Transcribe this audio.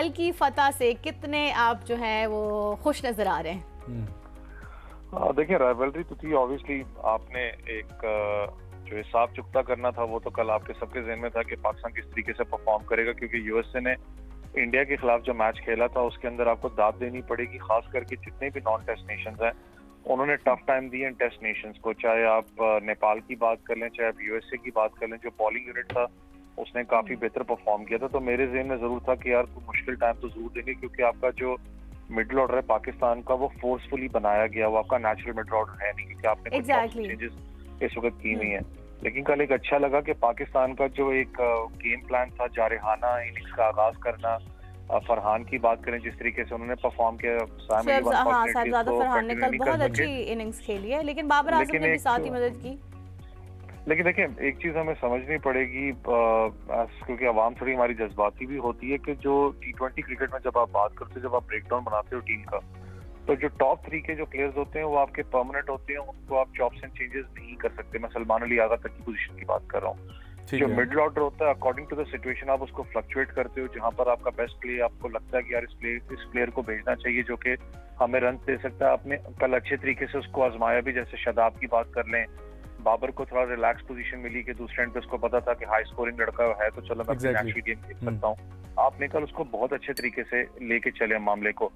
कल की फतह से कितने आप जो है वो खुश नजर आ रहे हैं? देखिए, राइवलरी तो थी ऑब्वियसली। आपने एक जो हिसाब चुकता करना था वो तो कल आपके सबके ज़हन में था कि पाकिस्तान किस तरीके से परफॉर्म करेगा, क्योंकि यूएसए ने इंडिया के खिलाफ जो मैच खेला था उसके अंदर आपको दाद देनी पड़ेगी। खास करके जितने भी नॉन टेस्ट नेशंस हैं उन्होंने टफ टाइम दिए इन टेस्ट नेशंस को, चाहे आप नेपाल की बात कर लें, चाहे आप यूएसए की बात कर लें। जो बॉलिंग यूनिट था उसने काफी बेहतर परफॉर्म किया था, तो मेरे ज़हन में जरूर था कि यार कोई मुश्किल टाइम तो जरूर देंगे, क्योंकि आपका जो मिडिल ऑर्डर है पाकिस्तान का वो फोर्सफुली बनाया गया, वो आपका नेचुरल मिडिल ऑर्डर है नहीं, क्योंकि आपने कुछ चेंजेस इस वक्त की हुई हैं। लेकिन कल एक अच्छा लगा कि पाकिस्तान का जो एक गेम प्लान था, जारहाना इनिंग्स का आगाज करना, फरहान की बात करें जिस तरीके से उन्होंने परफॉर्म किया, साहिबजादा फरहान ने कल बहुत अच्छी इनिंग्स खेली है, लेकिन बाबर आजम ने भी साथ ही मदद की। लेकिन देखिए, एक चीज हमें समझनी पड़ेगी, क्योंकि आवाम थोड़ी हमारी जज्बाती भी होती है, कि जो T20 क्रिकेट में जब आप बात करते हो, जब आप ब्रेकडाउन बनाते हो टीम का, तो जो टॉप 3 के जो प्लेयर्स होते हैं वो आपके परमानेंट होते हैं, उनको आप चॉप्स एंड चेंजेस नहीं कर सकते। मैं सलमान अली आगा तक की पोजीशन की बात कर रहा हूँ। जो मिडिल ऑर्डर होता है, अकॉर्डिंग टू द सिचुएशन आप उसको फ्लक्चुएट करते हो। जहां पर आपका बेस्ट प्ले आपको लगता है कि यार इस प्लेयर को भेजना चाहिए जो कि हमें रन दे सकता है, आपने कल अच्छे तरीके से उसको आजमाया भी। जैसे शादाब की बात कर लें, बाबर को थोड़ा रिलैक्स पोजीशन मिली कि दूसरे एंड पे उसको पता था कि हाई स्कोरिंग लड़का है, तो चलो मैं नेचुरल गेम खेल सकता हूँ। आपने कल उसको बहुत अच्छे तरीके से लेके चले मामले को।